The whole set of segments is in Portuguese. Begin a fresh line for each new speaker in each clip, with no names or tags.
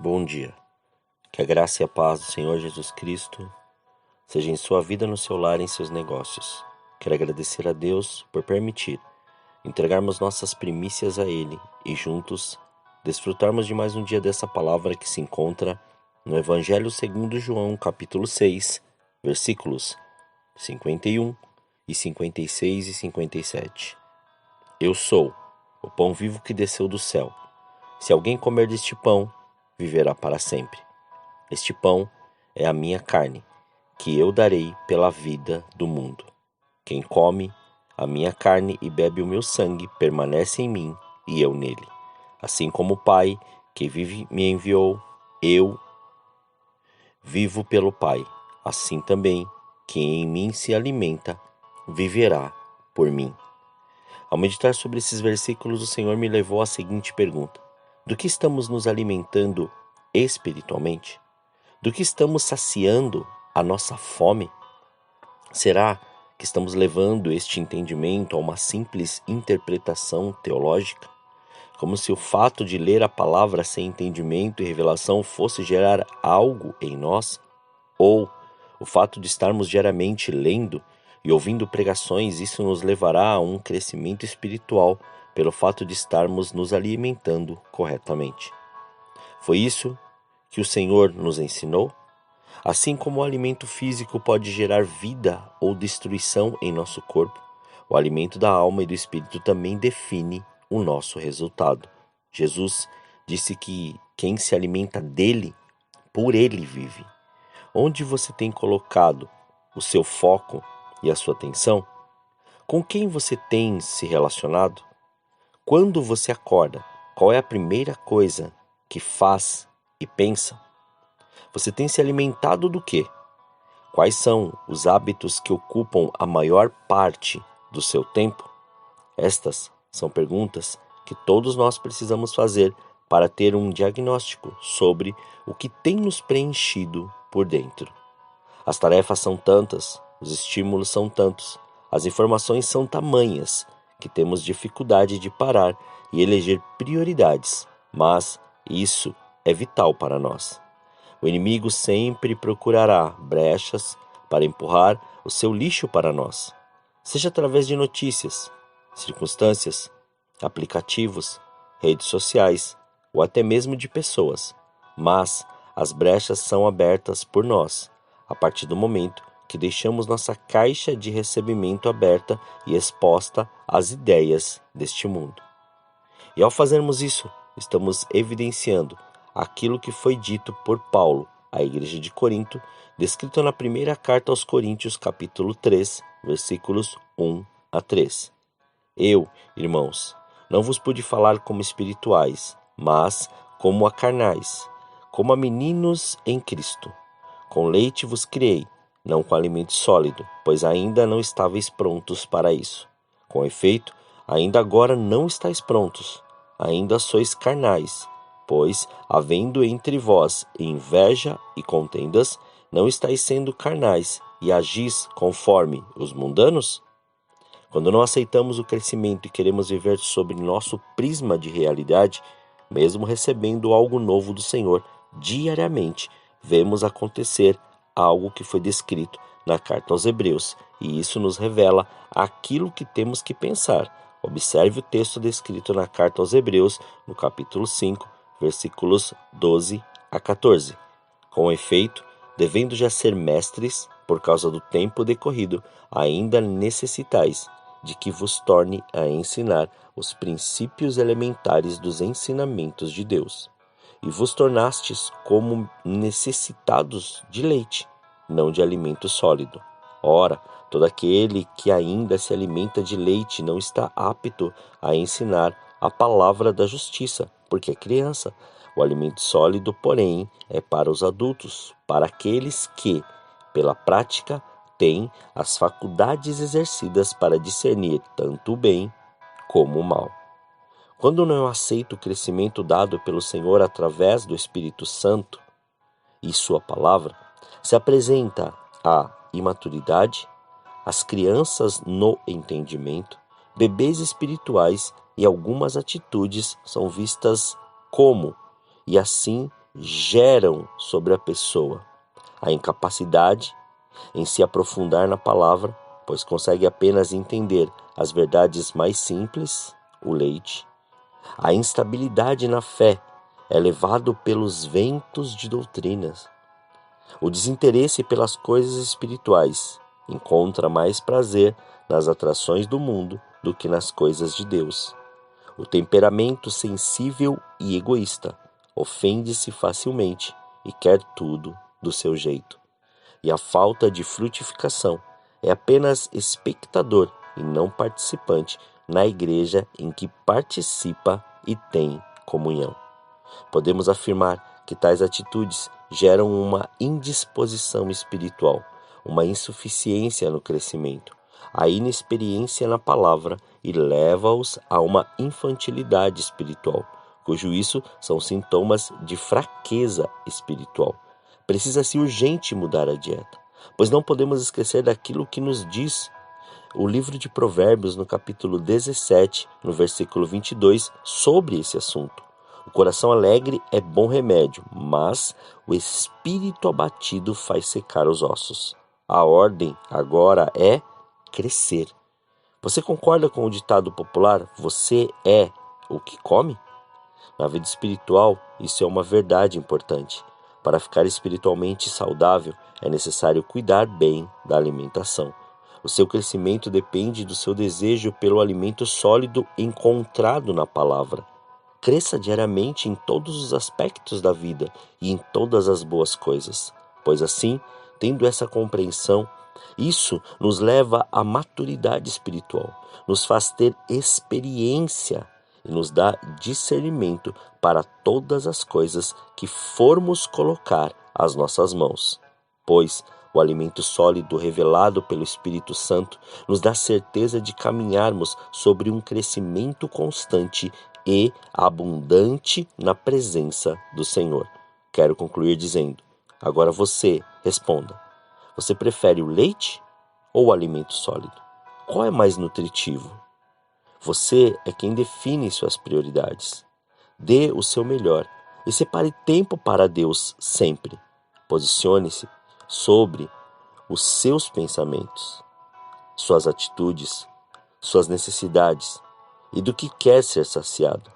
Bom dia. Que a graça e a paz do Senhor Jesus Cristo seja em sua vida, no seu lar e em seus negócios. Quero agradecer a Deus por permitir entregarmos nossas primícias a Ele e juntos desfrutarmos de mais um dia dessa palavra que se encontra no Evangelho segundo João, capítulo 6, versículos 51 e 56 e 57. Eu sou o pão vivo que desceu do céu. Se alguém comer deste pão, viverá para sempre. Este pão é a minha carne, que eu darei pela vida do mundo. Quem come a minha carne e bebe o meu sangue permanece em mim e eu nele. Assim como o Pai que vive me enviou, eu vivo pelo Pai. Assim também quem em mim se alimenta viverá por mim. Ao meditar sobre esses versículos, o Senhor me levou à seguinte pergunta: do que estamos nos alimentando espiritualmente? Do que estamos saciando a nossa fome? Será que estamos levando este entendimento a uma simples interpretação teológica? Como se o fato de ler a palavra sem entendimento e revelação fosse gerar algo em nós? Ou o fato de estarmos diariamente lendo e ouvindo pregações, isso nos levará a um crescimento espiritual pelo fato de estarmos nos alimentando corretamente? Foi isso que o Senhor nos ensinou? Assim como o alimento físico pode gerar vida ou destruição em nosso corpo, o alimento da alma e do espírito também define o nosso resultado. Jesus disse que quem se alimenta dele, por ele vive. Onde você tem colocado o seu foco e a sua atenção? Com quem você tem se relacionado? Quando você acorda, qual é a primeira coisa que faz e pensa? Você tem se alimentado do quê? Quais são os hábitos que ocupam a maior parte do seu tempo? Estas são perguntas que todos nós precisamos fazer para ter um diagnóstico sobre o que tem nos preenchido por dentro. As tarefas são tantas, os estímulos são tantos, as informações são tamanhas que temos dificuldade de parar e eleger prioridades, mas isso é vital para nós. O inimigo sempre procurará brechas para empurrar o seu lixo para nós, seja através de notícias, circunstâncias, aplicativos, redes sociais ou até mesmo de pessoas. Mas as brechas são abertas por nós, a partir do momento que deixamos nossa caixa de recebimento aberta e exposta às ideias deste mundo. E ao fazermos isso, estamos evidenciando aquilo que foi dito por Paulo à igreja de Corinto, descrito na primeira carta aos Coríntios, capítulo 3, versículos 1 a 3. Eu, irmãos, não vos pude falar como espirituais, mas como a carnais, como a meninos em Cristo. Com leite vos criei, não com alimento sólido, pois ainda não estáveis prontos para isso. Com efeito, ainda agora não estáis prontos, ainda sois carnais, pois, havendo entre vós inveja e contendas, não estáis sendo carnais e agis conforme os mundanos? Quando não aceitamos o crescimento e queremos viver sob nosso prisma de realidade, mesmo recebendo algo novo do Senhor diariamente, vemos acontecer algo que foi descrito na carta aos Hebreus, e isso nos revela aquilo que temos que pensar. Observe o texto descrito na carta aos Hebreus, no capítulo 5, versículos 12 a 14. Com efeito, devendo já ser mestres, por causa do tempo decorrido, ainda necessitais de que vos torne a ensinar os princípios elementares dos ensinamentos de Deus. E vos tornastes como necessitados de leite, não de alimento sólido. Ora, todo aquele que ainda se alimenta de leite não está apto a ensinar a palavra da justiça, porque é criança. O alimento sólido, porém, é para os adultos, para aqueles que, pela prática, têm as faculdades exercidas para discernir tanto o bem como o mal. Quando não aceito o crescimento dado pelo Senhor através do Espírito Santo e sua palavra, se apresenta a imaturidade, as crianças no entendimento, bebês espirituais e algumas atitudes são vistas como, e assim geram sobre a pessoa a incapacidade em se aprofundar na palavra, pois consegue apenas entender as verdades mais simples, o leite. A instabilidade na fé é levado pelos ventos de doutrinas. O desinteresse pelas coisas espirituais encontra mais prazer nas atrações do mundo do que nas coisas de Deus. O temperamento sensível e egoísta ofende-se facilmente e quer tudo do seu jeito. E a falta de frutificação é apenas espectador e não participante na igreja em que participa e tem comunhão. Podemos afirmar que tais atitudes geram uma indisposição espiritual, uma insuficiência no crescimento, a inexperiência na palavra e leva-os a uma infantilidade espiritual, cujo isso são sintomas de fraqueza espiritual. Precisa-se urgente mudar a dieta, pois não podemos esquecer daquilo que nos diz o livro de Provérbios, no capítulo 17, no versículo 22, sobre esse assunto. O coração alegre é bom remédio, mas o espírito abatido faz secar os ossos. A ordem agora é crescer. Você concorda com o ditado popular, você é o que come? Na vida espiritual, isso é uma verdade importante. Para ficar espiritualmente saudável, é necessário cuidar bem da alimentação. O seu crescimento depende do seu desejo pelo alimento sólido encontrado na palavra. Cresça diariamente em todos os aspectos da vida e em todas as boas coisas, pois assim, tendo essa compreensão, isso nos leva à maturidade espiritual, nos faz ter experiência e nos dá discernimento para todas as coisas que formos colocar às nossas mãos. Pois o alimento sólido revelado pelo Espírito Santo nos dá certeza de caminharmos sobre um crescimento constante e abundante na presença do Senhor. Quero concluir dizendo, agora você responda, você prefere o leite ou o alimento sólido? Qual é mais nutritivo? Você é quem define suas prioridades. Dê o seu melhor e separe tempo para Deus sempre. Posicione-se sobre os seus pensamentos, suas atitudes, suas necessidades e do que quer ser saciado.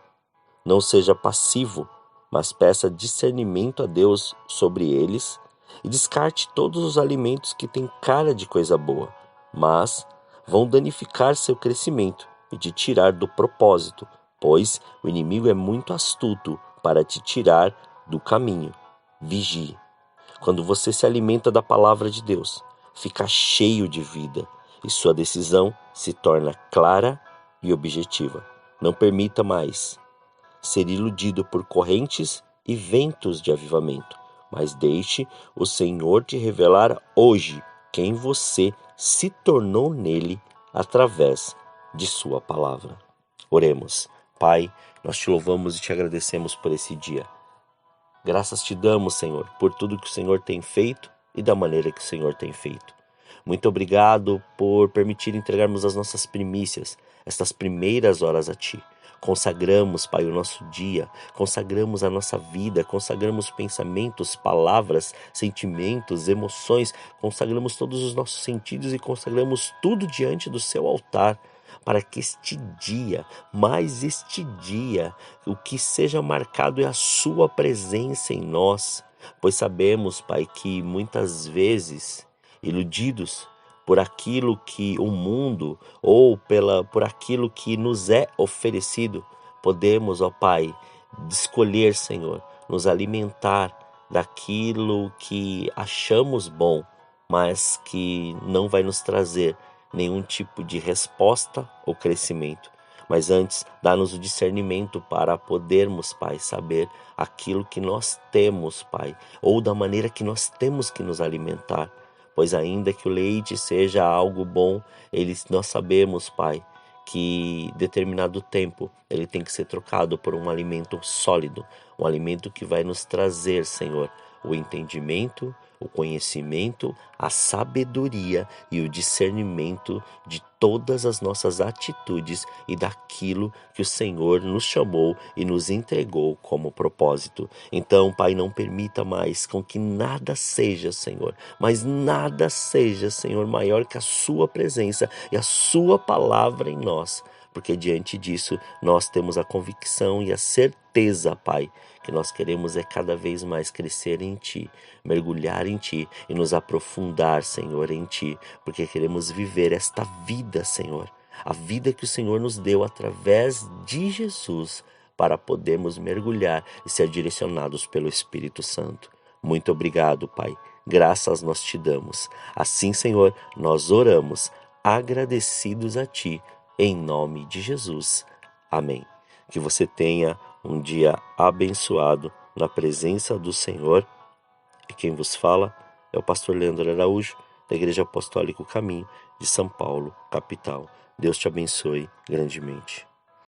Não seja passivo, mas peça discernimento a Deus sobre eles e descarte todos os alimentos que têm cara de coisa boa, mas vão danificar seu crescimento e te tirar do propósito, pois o inimigo é muito astuto para te tirar do caminho. Vigie. Quando você se alimenta da palavra de Deus, fica cheio de vida e sua decisão se torna clara e objetiva. Não permita mais ser iludido por correntes e ventos de avivamento, mas deixe o Senhor te revelar hoje quem você se tornou nele através de sua palavra. Oremos. Pai, nós te louvamos e te agradecemos por esse dia. Graças te damos, Senhor, por tudo que o Senhor tem feito e da maneira que o Senhor tem feito. Muito obrigado por permitir entregarmos as nossas primícias, estas primeiras horas a Ti. Consagramos, Pai, o nosso dia, consagramos a nossa vida, consagramos pensamentos, palavras, sentimentos, emoções, consagramos todos os nossos sentidos e consagramos tudo diante do Seu altar, para que este dia, mais este dia, o que seja marcado é a Sua presença em nós, pois sabemos, Pai, que muitas vezes, iludidos por aquilo que o mundo ou por aquilo que nos é oferecido, podemos, ó Pai, escolher, Senhor, nos alimentar daquilo que achamos bom, mas que não vai nos trazer nenhum tipo de resposta ou crescimento. Mas antes, dá-nos o discernimento para podermos, Pai, saber aquilo que nós temos, Pai, ou da maneira que nós temos que nos alimentar. Pois ainda que o leite seja algo bom, nós sabemos, Pai, que determinado tempo ele tem que ser trocado por um alimento sólido, um alimento que vai nos trazer, Senhor, o entendimento, o conhecimento, a sabedoria e o discernimento de todas as nossas atitudes e daquilo que o Senhor nos chamou e nos entregou como propósito. Então, Pai, não permita mais com que nada seja, Senhor, mas nada seja, Senhor, maior que a sua presença e a sua palavra em nós. Porque diante disso nós temos a convicção e a certeza, Pai, que nós queremos é cada vez mais crescer em Ti, mergulhar em Ti e nos aprofundar, Senhor, em Ti, porque queremos viver esta vida, Senhor, a vida que o Senhor nos deu através de Jesus, para podermos mergulhar e ser direcionados pelo Espírito Santo. Muito obrigado, Pai. Graças nós te damos. Assim, Senhor, nós oramos, agradecidos a Ti, em nome de Jesus. Amém. Que você tenha um dia abençoado na presença do Senhor. E quem vos fala é o pastor Leandro Araújo, da Igreja Apostólica Caminho de São Paulo, capital. Deus te abençoe grandemente.